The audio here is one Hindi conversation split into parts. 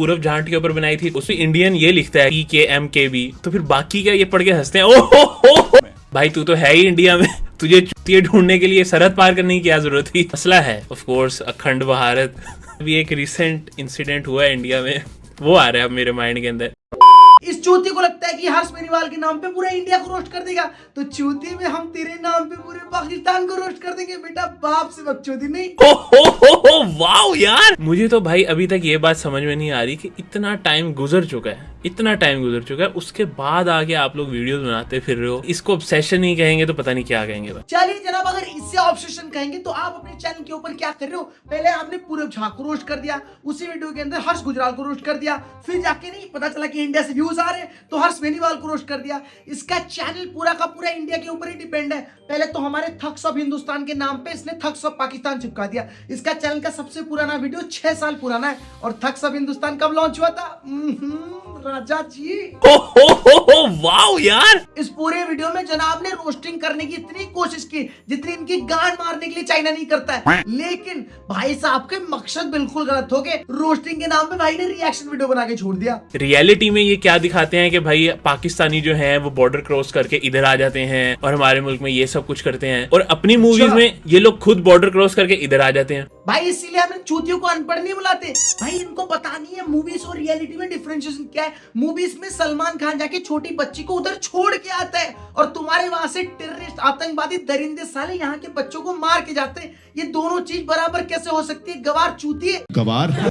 पूरब जाट के ऊपर बनाई थी, उसमें इंडियन ये लिखता है PKMKB, तो फिर बाकी क्या ये पढ़ के हंसते हैं। ओहो भाई तू तो है ही इंडिया में, तुझे चूतिए ढूंढने के लिए सरहद पार करने की क्या जरूरत थी। मसला है ऑफ कोर्स अखंड भारत। अभी एक रिसेंट इंसिडेंट हुआ है इंडिया में, वो आ रहा है अब मेरे माइंड के अंदर। इस चूती को लगता है कि हर्ष बेनीवाल के नाम पे पूरा इंडिया को रोस्ट कर देगा, तो चूती में हम तेरे नाम पे पूरे पाकिस्तान को रोस्ट कर देंगे। बेटा बाप से बकचोदी नहीं। हो वाओ यार, मुझे तो भाई अभी तक ये बात समझ में नहीं आ रही कि इतना टाइम गुजर चुका है, इतना टाइम गुजर चुका है, उसके बाद आगे आप लोग वीडियोस बनाते फिर रहे हो। इसको ऑब्सेशन नहीं कहेंगे तो पता नहीं क्या कहेंगे। चलिए जनाब, अगर इससे ऑब्सेशन कहेंगे तो आप अपने चैनल के ऊपर क्या कर रहे हो? पहले आपने पूरब झा को रोस्ट कर दिया, उसी वीडियो के अंदर हर्ष गुजराल को रोस्ट कर दिया, फिर जाके नहीं पता चला कि इंडिया से व्यूज आ रहे तो हर्ष बेनीवाल को रोस्ट कर दिया। इसका चैनल पूरा का पूरा इंडिया के ऊपर ही डिपेंड है। पहले तो हमारे थग्स ऑफ हिंदुस्तान के नाम पे इसने थग्स ऑफ पाकिस्तान चिपका दिया। इसका चैनल का सबसे पुराना वीडियो 6 साल पुराना है। और थग्स ऑफ हिंदुस्तान कब लॉन्च हुआ था? राजा जी। वाओ यार, इस पूरे वीडियो में जनाब ने रोस्टिंग करने की इतनी कोशिश की जितनी इनकी गांड मारने के लिए चाइना नहीं करता है, लेकिन भाई साहब के मकसद बिल्कुल गलत हो गए। रोस्टिंग के नाम पे भाई ने रिएक्शन वीडियो बना के छोड़ दिया। रियलिटी में ये क्या दिखाते हैं कि भाई पाकिस्तानी जो है वो बॉर्डर क्रॉस करके इधर आ जाते हैं और हमारे मुल्क में ये सब कुछ करते हैं, और अपनी मूवीज में ये लोग खुद बॉर्डर क्रॉस करके इधर आ जाते हैं। भाई इसीलिए हम चूतियों को अनपढ़ नहीं बुलाते। भाई इनको पता नहीं है मूवीज और रियलिटी में डिफरेंशिएशन क्या है। मूवीज में सलमान खान जाके छोटी बच्ची को उधर छोड़ के आता है, और तुम्हारे वहां से टेररिस्ट आतंकवादी दरिंदे साले यहाँ के बच्चों को मार के जाते हैं। ये दोनों चीज बराबर कैसे हो सकती है? गवार चूतिए गवार।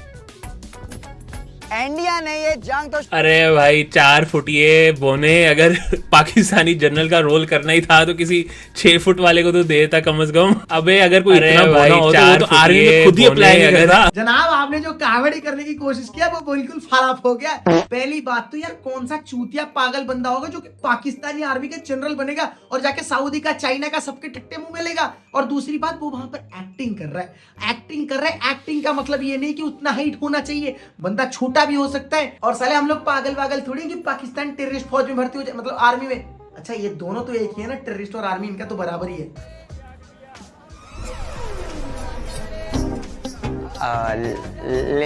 इंडिया ने ये जंग तो अरे भाई 4 फुटिए बोने, अगर पाकिस्तानी जनरल का रोल करना ही था तो किसी 6 फुट वाले को तो देता कम से कम। अबे अगर कोई इतना बोना हो तो वो तो आर्मी में खुद ही अप्लाई नहीं करता। जनाब आपने जो कॉमेडी करने की कोशिश किया वो बिल्कुल फ्लॉप हो गया। पहली बात तो यार कौन सा चूतिया पागल बंदा होगा जो कि पाकिस्तानी आर्मी का जनरल बनेगा और जाके सऊदी का चाइना का सबके टट्टे मुंह में लेगा। और दूसरी बात, वो वहां पर एक्टिंग कर रहा है। एक्टिंग का मतलब ये नहीं कि उतना हाइट होना चाहिए, बंदा छोटा भी हो सकता है। और साले हम लोग पागल थोड़ी कि पाकिस्तान टेररिस्ट फौज में भर्ती हो जाए, मतलब आर्मी में। अच्छा ये दोनों तो एक ही है ना, टेररिस्ट और आर्मी, इनका तो बराबर ही है।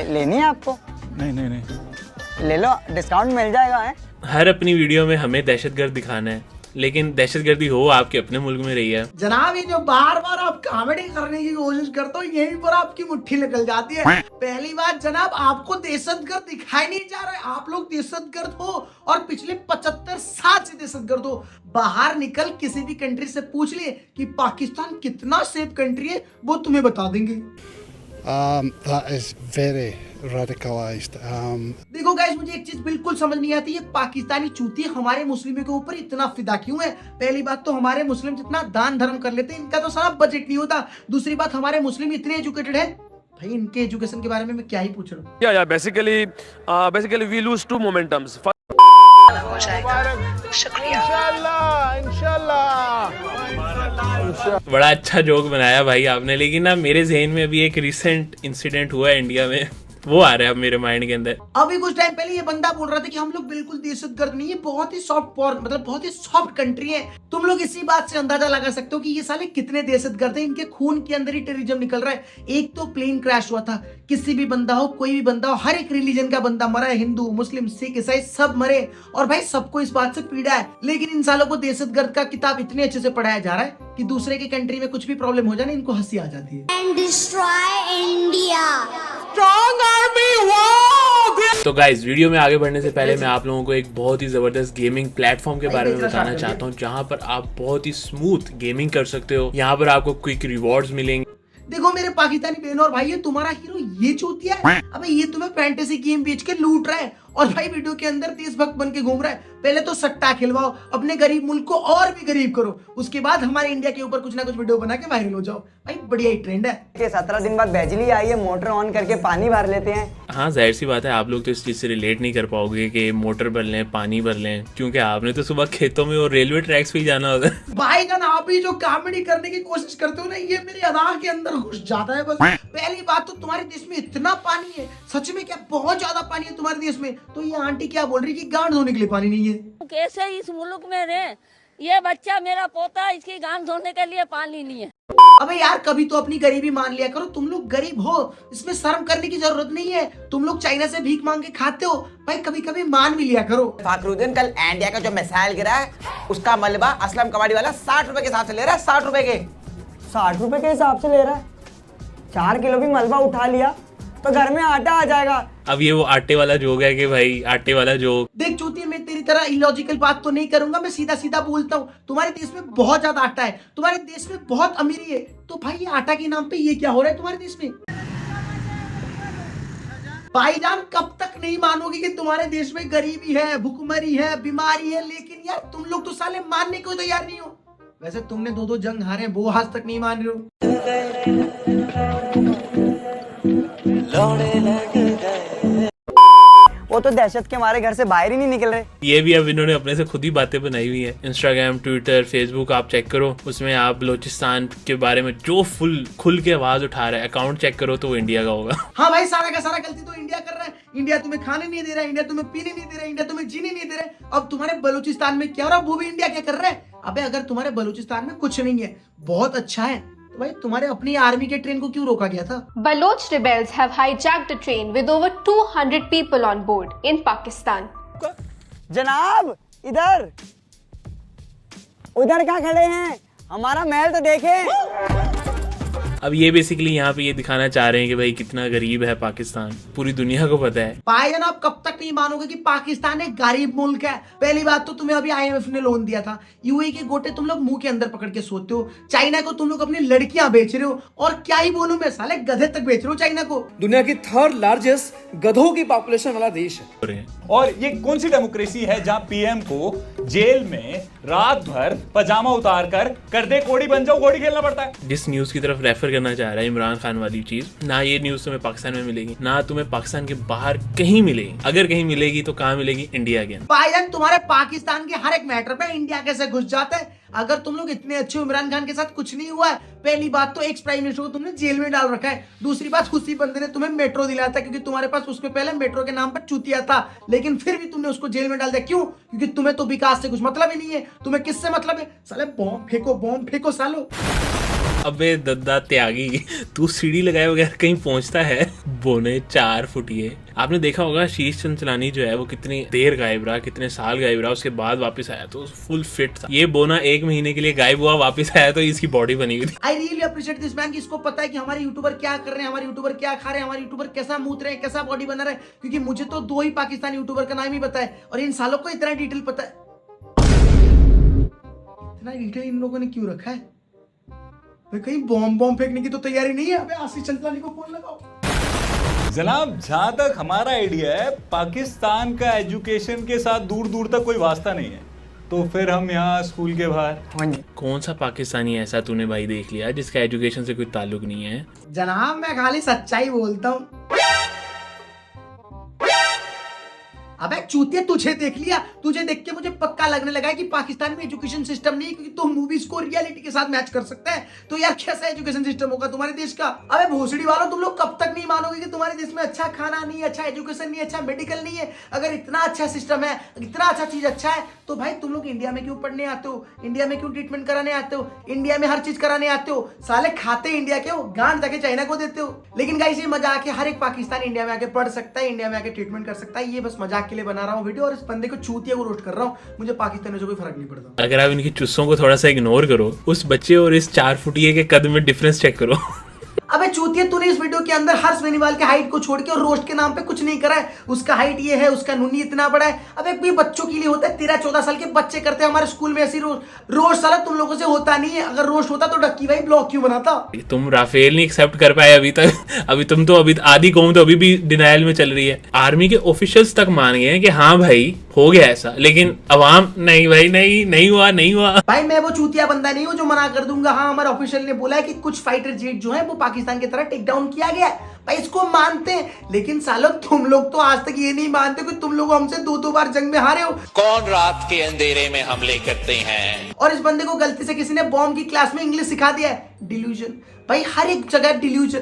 लेनी है आपको? नहीं ले लो, डिस्काउंट मिल जाएगा। है हर अपनी वीडियो में हमें दहशतगर्द दिखाना है, लेकिन दहशतगर्दी हो आपके अपने मुल्क में रही है। जनाब ये जो बार बार आप कॉमेडी करने की कोशिश करते हो यहीं पर आपकी मुट्ठी निकल जाती है। पहली बात जनाब, आपको दहशतगर्द दिखाई नहीं जा रहा है। आप लोग दहशतगर्द हो और पिछले 75 साल से दहशतगर्द हो। बाहर निकल किसी भी कंट्री से पूछ लिए कि पाकिस्तान कितना सेफ कंट्री है, वो तुम्हें बता देंगे। That is very radicalized. देखो गाइस, मुझे एक चीज बिल्कुल समझ नहीं आती है, पाकिस्तानी चूती हमारे मुस्लिमों के ऊपर इतना फिदा क्यों है? पहली बात तो हमारे मुस्लिम जितना दान धर्म कर लेते हैं इनका तो सारा बजट नहीं होता। दूसरी बात, हमारे मुस्लिम इतने एजुकेटेड है। भाई इनके एजुकेशन के बारे में मैं क्या ही पूछ रहा हूँ। Yeah, basically we lose 2 momentums. हो जाएगा। शुक्रिया। बड़ा अच्छा जोक बनाया भाई आपने, लेकिन ना मेरे जहन में अभी एक रिसेंट इंसिडेंट हुआ है इंडिया में, वो आ रहा है अब मेरे माइंड के अंदर। अभी कुछ टाइम पहले ये बंदा बोल रहा था कि हम लोग बिल्कुल दहशतगर्द नहीं है, बहुत ही सॉफ्ट मतलब बहुत ही सॉफ्ट कंट्री है। तुम लोग इसी बात से अंदाजा लगा सकते हो कि ये साले कितने दहशतगर्द हैं। इनके खून के अंदर ही टेररिज्म निकल रहा है। एक तो प्लेन क्रैश हुआ था, किसी भी बंदा हो, कोई भी बंदा हो, हर एक रिलीजन का बंदा मरा है, हिंदू मुस्लिम सिख ईसाई सब मरे, और भाई सबको इस बात से पीड़ा है। लेकिन इन सालों को दहशतगर्द का किताब इतने अच्छे से पढ़ाया जा रहा है कि दूसरे की कंट्री में कुछ भी प्रॉब्लम हो जाए ना, इनको हंसी आ जाती है। तो गाइज वीडियो में आगे बढ़ने से पहले मैं आप लोगों को एक बहुत ही जबरदस्त गेमिंग प्लेटफॉर्म के बारे में बताना चाहता हूँ, जहाँ पर आप बहुत ही स्मूथ गेमिंग कर सकते हो। यहाँ पर आपको क्विक रिवॉर्ड्स मिलेंगे। देखो मेरे पाकिस्तानी बहनों और भाइयों, तुम्हारा हीरो ये चूतिया है। अबे ये तुम्हें फैंटेसी गेम बेच के लूट रहा है और भाई वीडियो के अंदर देशभक्त बन के घूम रहा है। पहले तो सट्टा खिलवाओ, अपने गरीब मुल्क को और भी गरीब करो, उसके बाद हमारे इंडिया के ऊपर कुछ ना कुछ वीडियो बना के वायरल हो जाओ। भाई बढ़िया ही ट्रेंड है कि 17 दिन बाद बिजली आई है, मोटर ऑन करके पानी भर लेते हैं। हाँ जाहिर सी बात है, आप लोग तो इस चीज से रिलेट नहीं कर पाओगे कि मोटर भर लें, पानी भर लें, क्योंकि आपने तो सुबह खेतों में और रेलवे ट्रैक्स पे ही जाना होता है। भाई जान, आप ही जो कॉमेडी करने की कोशिश करते हो ना, ये मेरे अदा के अंदर घुस जाता है बस। पहली बात तो तुम्हारे देश में इतना पानी है, सच में क्या बहुत ज्यादा पानी है तुम्हारे देश में। तो ये आंटी क्या बोल रही कि गांड धोने के लिए पानी नहीं है? कैसे इस मुल्क में रहे, ये बच्चा मेरा पोता, इसकी गांड धोने के लिए पानी नहीं है। अबे यार कभी तो अपनी गरीबी मान लिया करो, तुम लोग गरीब हो, इसमें शर्म करने की जरूरत नहीं है। तुम लोग चाइना से भीख मांग के खाते हो, भाई कभी कभी मान भी लिया करो। फाखरुद्दीन, कल इंडिया का जो मिसाइल गिरा है उसका मलबा असलम कबाड़ी वाला 60 रुपए के हिसाब से ले रहा है। 60 रुपए के 60 रुपए के हिसाब से ले रहा है। 4 किलो भी मलबा उठा लिया तो घर में आटा आ जाएगा। अब ये वो आटे वाला जोक है कि भाई आटे वाला जोक। देख चूतिया, मैं तेरी तरह इलॉजिकल बात तो नहीं करूंगा, मैं सीधा सीधा बोलता हूँ। तुम्हारे देश में बहुत ज्यादा आटा है, तुम्हारे देश में बहुत अमीरी है, तो भाई ये आटा के नाम पे ये क्या हो रहा है तुम्हारे देश में? भाईजान कब तक नहीं मानोगे कि तुम्हारे देश में गरीबी है, भूखमरी है, बीमारी है, लेकिन यार तुम लोग तो साले मानने को तैयार नहीं हो। वैसे तुमने 2 जंग हारे, वो आज तक नहीं मान रहे हो। वो तो दहशत के मारे घर से बाहर ही नहीं निकल रहे। ये भी अब इन्होंने अपने से खुद ही बातें बनाई हुई है। इंस्टाग्राम, ट्विटर, फेसबुक आप चेक करो, उसमें आप बलोचिस्तान के बारे में जो खुल के आवाज उठा रहा है, अकाउंट चेक करो तो वो इंडिया का होगा। हाँ भाई, सारा का सारा गलती तो इंडिया कर रहा है। इंडिया तुम्हें खाने नहीं दे रहा है, इंडिया तुम्हें पीने नहीं दे रहा है, इंडिया तुम्हें जीने नहीं दे रहा है। अब तुम्हारे बलूचिस्तान में क्या हो रहा है वो भी इंडिया क्या कर रहा है? अबे अगर तुम्हारे बलूचिस्तान में कुछ नहीं है, बहुत अच्छा है, तो भाई तुम्हारे अपनी आर्मी के ट्रेन को क्यों रोका गया था? Baloch rebels have hijacked a train with over 200 people on board in Pakistan. जनाब इधर उधर क्या खड़े हैं, हमारा महल तो देखें। अब ये बेसिकली यहाँ पे ये दिखाना चाह रहे हैं कि भाई कितना गरीब है पाकिस्तान, पूरी दुनिया को पता है। भाईजान आप कब तक नहीं मानोगे कि पाकिस्तान एक गरीब मुल्क है? पहली बात तो तुम्हें अभी IMF ने लोन दिया था, यूएई के गोटे तुम लोग मुंह के अंदर पकड़ के सोते हो, चाइना को तुम लोग अपनी लड़कियां बेच रहे हो, और क्या ही बोलूं मैं, साले गधे तक बेच रहे हो चाइना को। दुनिया की 3rd लार्जेस्ट गधों की पॉपुलेशन वाला देश है। और ये कौन सी डेमोक्रेसी है जहां पीएम को जेल में रात भर पजामा उतार कर दे कोड़ी बन जाओ, कोड़ी खेलना पड़ता है। जिस न्यूज की तरफ रेफर करना चाह रहा है इमरान खान वाली चीज, ना ये न्यूज तुम्हें पाकिस्तान में मिलेगी, ना तुम्हें पाकिस्तान के बाहर कहीं मिलेगी। अगर कहीं मिलेगी तो कहाँ मिलेगी? इंडिया के अंदर। भाईजान तुम्हारे पाकिस्तान के हर एक मैटर पे इंडिया कैसे घुस जाता है? अगर तुम लोग इतने अच्छे, इमरान खान के साथ कुछ नहीं हुआ है। पहली बात तो एक्स प्राइम मिनिस्टर को तुमने जेल में डाल रखा है, दूसरी बात उसी बंदे ने तुम्हें मेट्रो दिलाया था क्योंकि तुम्हारे पास उसके पहले मेट्रो के नाम पर चूतिया था, लेकिन फिर भी तुमने उसको जेल में डाल दिया। क्यों? क्योंकि तुम्हें तो विकास से कुछ मतलब ही नहीं है। तुम्हें किससे मतलब है? साले बॉम्ब फेंको सालो। अबे दद्दा त्यागी, तू सीढ़ी लगाए बगैर कहीं पहुंचता है? बोने 4 फुटिए। आपने देखा होगा शीश चंचलानी जो है वो कितनी देर गायब रहा, कितने साल गायब रहा, उसके बाद वापस आया तो फुल फिट था। ये बोना 1 महीने के लिए गायब हुआ, वापस आया तो इसकी बॉडी बनी हुई थी। I really appreciate this man कि इसको पता है कि हमारे यूट्यूबर क्या कर रहे हैं, हमारे यूट्यूबर क्या खा रहे हैं, हमारे यूट्यूबर कैसा मूत रहे हैं, कैसा बॉडी बना रहे हैं। क्योंकि मुझे तो 2 ही पाकिस्तानी यूट्यूबर का नाम ही पता है और इन सालों को इतना डिटेल पता है। इतना डिटेल इन लोगों ने क्यों रखा है? कहीं बॉम्ब फेंकने की तो तैयारी नहीं है? अबे आशीष चंचलानी को फोन लगाओ। जनाब जहां तक हमारा आइडिया है, पाकिस्तान का एजुकेशन के साथ दूर दूर तक कोई वास्ता नहीं है, तो फिर हम यहाँ स्कूल के बाहर। कौन सा पाकिस्तानी ऐसा तूने भाई देख लिया जिसका एजुकेशन से कोई ताल्लुक नहीं है? जनाब मैं खाली सच्चाई बोलता हूँ। अबे चूतिया, तुझे देख लिया, तुझे देख के मुझे पक्का लगने लगा है कि पाकिस्तान में एजुकेशन सिस्टम नहीं है, क्योंकि तुम मूवीज को रियलिटी के साथ मैच कर सकते हैं। तो यार कैसा एजुकेशन सिस्टम होगा तुम्हारे देश का? अबे भोसड़ी वालों, तुम लोग कब तक नहीं मानोगे कि तुम्हारे देश में अच्छा खाना नहीं है, अच्छा एजुकेशन नहीं है, अच्छा मेडिकल नहीं है? अगर इतना अच्छा सिस्टम है, इतना अच्छा चीज अच्छा है, तो भाई तुम लोग इंडिया में क्यों पढ़ने आते हो? इंडिया में क्यों ट्रीटमेंट कराने आते हो? इंडिया में हर चीज कराने आते हो? साले खाते इंडिया के हो, गांड जाके चाइना को देते हो। लेकिन गाइस ये मजाक है, हर एक पाकिस्तानी इंडिया में आके पढ़ सकता है, इंडिया में आके ट्रीटमेंट कर सकता है। ये बस मजाक के लिए बना रहा हूँ वीडियो, इस बंदे को चूतिया को रोस्ट कर रहा हूँ। मुझे पाकिस्तानियों से कोई फर्क नहीं पड़ता। अगर आप इनकी चुस्सों को थोड़ा सा इग्नोर करो, उस बच्चे और इस 4 फुटिए के कद में डिफरेंस चेक करो। अबे चूतिया, तूने इस वीडियो के अंदर हर्ष बेनीवाल के हाइट को छोड़ के और रोस्ट के नाम पे कुछ नहीं करा है। उसका हाइट ये है, उसका नूनी इतना बड़ा है। अबे भी बच्चों के लिए होता है, 13-14 साल के बच्चे करते हैं हमारे स्कूल में ऐसी रोस्ट। साला तुम लोगों से होता नहीं है। अगर रोस्ट होता तो डक्की भाई ब्लॉग क्यों बनाता? तुम राफेल नहीं एक्सेप्ट कर पाए अभी तक। अभी तुम तो अभी आधी कौम तो अभी भी डिनायल में चल रही है। आर्मी के ऑफिशियल्स तक मान गए हैं कि हाँ भाई हो गया ऐसा, लेकिन अवाम नहीं भाई, नहीं हुआ। भाई मैं वो चूतिया बंदा नहीं हूँ जो मना कर दूंगा। हाँ, हमारे ऑफिशियल ने बोला है कि कुछ फाइटर जेट जो है वो पाकिस्तान की तरह टेक डाउन किया गया है। भाई इसको मानते हैं, लेकिन सालों तुम लोग तो आज तक ये नहीं मानते कि तुम लोग हमसे 2-2 बार जंग में हारे हो। कौन रात के अंधेरे में हमले करते हैं? और इस बंदे को गलती से किसी ने बॉम्ब की क्लास में इंग्लिश सिखा दिया है। डिल्यूजन भाई, हर एक जगह डिल्यूजन।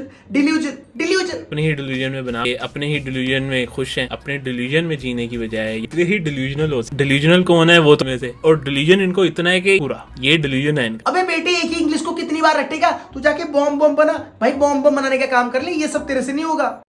अपने ही डिल्यूजन में बना, अपने ही डिल्यूजन में खुश हैं, अपने डिल्यूजन में जीने की बजाय ये ही डिल्यूजनल हो। डिल्यूजनल कौन है? वो तुम्हें से। और डिल्यूजन इनको इतना है कि पूरा ये डिल्यूजन है इनका। अबे बेटे, एक ही इंग्लिश को तू कितनी बार रटेगा? तू जाके बॉम्ब बना भाई, बॉम्ब बनाने का काम कर ले, ये सब तेरे से नहीं होगा।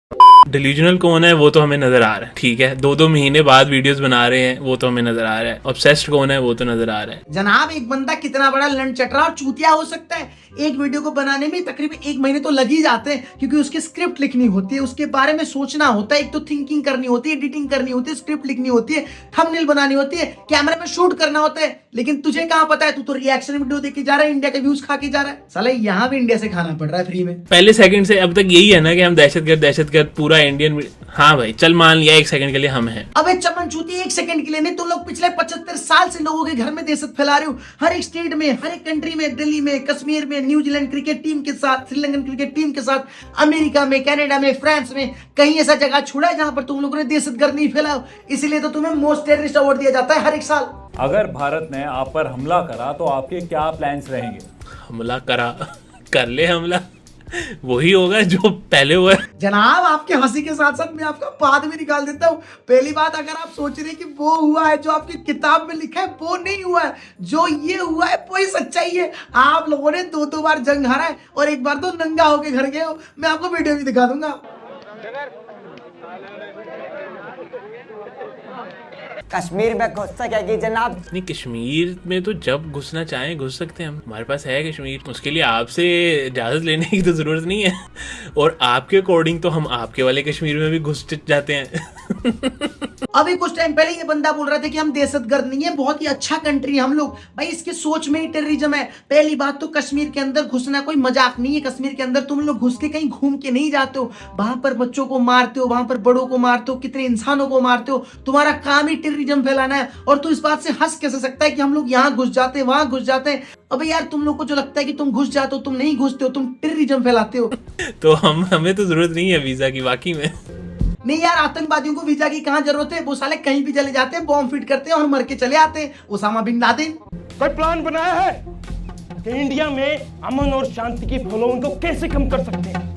डिल्यूजनल कौन है वो तो हमें नजर आ रहा है, ठीक है, 2-2 महीने बाद वीडियोस बना रहे हैं वो तो हमें नजर आ रहा है। ऑब्सेस्ड कौन है वो तो नजर आ रहा है। जनाब एक बंदा कितना बड़ा लंड चटरा और चूतिया हो सकता है, एक वीडियो को बनाने में तकरीबन 1 महीने तो लग ही जाते हैं, क्योंकि उसकी स्क्रिप्ट लिखनी होती है, उसके बारे में सोचना होता है, एक तो थिंकिंग करनी होती है, एडिटिंग करनी होती है, स्क्रिप्ट लिखनी होती है, थंबनेल बनानी होती है, कैमरा में शूट करना होता है। लेकिन तुझे कहां पता है, तू तो रिएक्शन वीडियो देख के जा रहा है, इंडिया के व्यूज खा के जा रहा है। साले यहाँ भी इंडिया से खाना पड़ रहा है फ्री में। पहले सेकंड से अब तक यही है ना कि हम दहशतगर्द पूरा इंडियन। हाँ भाई चल मान लिया 1 सेकंड के लिए हम हैं। अबे चमन चूती 1 सेकंड के लिए नहीं, तुम लोग पिछले 75 साल से लोगों के घर में दहशत फैला रहे हो। हर एक स्टेट में, हर एक कंट्री में, दिल्ली में, कश्मीर में, न्यूजीलैंड क्रिकेट टीम के साथ, श्रीलंकन क्रिकेट टीम के साथ, अमेरिका में, कनाडा में, फ्रांस में, कहीं ऐसा जगह छोड़ा है जहां पर तुम लोगों ने दहशतगर्द नहीं फैलाओ। इसीलिए तो तुम्हें मोस्ट टेररिस्ट अवार्ड दिया जाता है हर एक साल। अगर भारत ने आप पर हमला करा तो आपके क्या प्लान्स रहेंगे? हमला कर ले हमला, वही होगा जो पहले हुआ है। जनाब आपके हंसी के साथ साथ मैं आपका बात भी निकाल देता हूँ। पहली बात, अगर आप सोच रहे हैं कि वो हुआ है जो आपकी किताब में लिखा है, वो नहीं हुआ है। जो ये हुआ है वो ही सच्चाई है। आप लोगों ने 2-2 बार जंग हारा है और एक बार तो नंगा होके घर गए हो। मैं आपको वीडियो भी दिखा दूंगा। कश्मीर में घुस सकेगी जनाब? नहीं, कश्मीर में तो जब घुसना चाहें घुस सकते हैं हम, हमारे पास है कश्मीर। उसके लिए आपसे इजाजत लेने की तो जरूरत नहीं है, और आपके अकॉर्डिंग तो हम आपके वाले कश्मीर में भी घुस जाते हैं। अभी कुछ टाइम पहले ये बंदा बोल रहा था कि हम दहशतगर्द नहीं है, बहुत ही अच्छा कंट्री है हम लोग। भाई इसकी सोच में ही टेररिज्म है। पहली बात तो कश्मीर के अंदर घुसना कोई मजाक नहीं है। कश्मीर के अंदर तुम लोग घुस के कहीं घूम के नहीं जाते हो, वहां पर बच्चों को मारते हो, वहां पर बड़ों को मारते हो, कितने इंसानों को मारते हो। तुम्हारा काम ही टेररिज्म फैलाना है, और तू इस बात से हंस कैसे सकता है कि हम लोग यहाँ घुस जाते हैं, वहां घुस जाते हैं। अबे यार तुम लोग को जो लगता है कि तुम घुस जाते हो, तुम नहीं घुसते हो, तुम टेररिज्म फैलाते हो। तो हमें तो जरूरत नहीं है वीजा की वाकई में। नहीं यार, आतंकवादियों को वीजा की कहां जरूरत है? वो साले कहीं भी चले जाते हैं, बॉम्ब फिट करते हैं और मर के चले आते हैं। Osama bin Laden. कोई प्लान बनाया है कि इंडिया में अमन और शांति की फॉलोइंग को कैसे कम कर सकते हैं?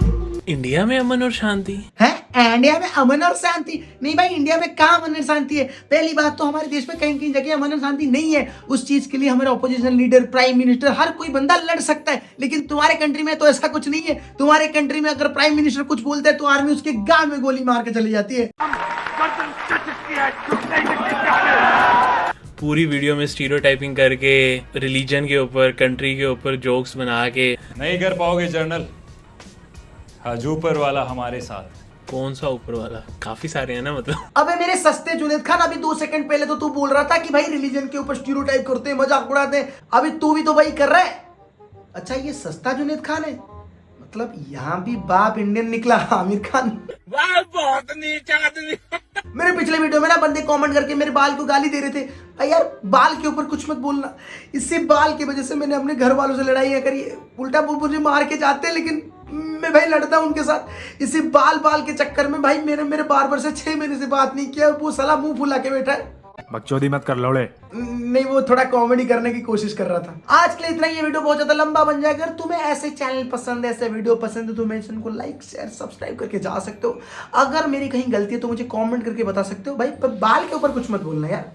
इंडिया में अमन और शांति है? इंडिया में अमन और शांति नहीं भाई, इंडिया में कहाँ अमन और शांति है? पहली बात तो हमारे देश में कहीं कहीं जगह अमन और शांति नहीं है। उस चीज के लिए हमारे ऑपोजिशन लीडर, प्राइम मिनिस्टर, हर कोई बंदा लड़ सकता है। लेकिन तुम्हारे कंट्री में तो ऐसा कुछ नहीं है। तुम्हारे कंट्री में अगर प्राइम मिनिस्टर कुछ बोलता है तो आर्मी उसके गांव में गोली मार के चली जाती है। पूरी वीडियो में स्टीरियोटाइपिंग करके, रिलीजन के ऊपर, कंट्री के ऊपर जोक्स बना के। नहीं कर पाओगे जनरल, हज ऊपर वाला हमारे साथ। कौन सा ऊपर वाला? काफी सारे हैं ना मतलब। अबे मेरे सस्ते जुनेद खान, अभी 2 सेकंड पहले तो तू बोल रहा था कि भाई रिलीजन के ऊपर स्टीरियोटाइप करते हैं, मजाक उड़ाते हैं। अभी तू भी तो वही कर रहा है। अच्छा ये सस्ता जुनेद खान है, मतलब यहाँ भी बाप इंडियन निकला आमिर खान। बहुत नीच आदमी। मेरे पिछले वीडियो में ना बंदे कमेंट करके मेरे बाल को गाली दे रहे थे। भाई यार बाल के ऊपर कुछ मत बोलना, इससे बाल की वजह से मैंने अपने घर वालों से लड़ाई करी है। उल्टा वो मुझे मार के जाते हैं, लेकिन मैं भाई लड़ता हूं उनके साथ। इसी बाल के चक्कर में भाई मेरे बार्बर से 6 महीने से बात नहीं किया। वो साला मुंह फुला के बैठा है। बकचोदी मत कर लौड़े। नहीं, वो थोड़ा कॉमेडी करने की कोशिश कर रहा था। आज के लिए इतना ही। ये वीडियो बहुत ज्यादा लंबा बन जाएगा। अगर तुम्हें ऐसे चैनल पसंद है, ऐसे वीडियो पसंद है, तो मैं इनको लाइक, शेयर, सब्सक्राइब करके जा सकते हो। अगर मेरी कहीं गलती है तो मुझे कमेंट करके बता सकते हो। भाई बाल के ऊपर कुछ मत बोलना यार।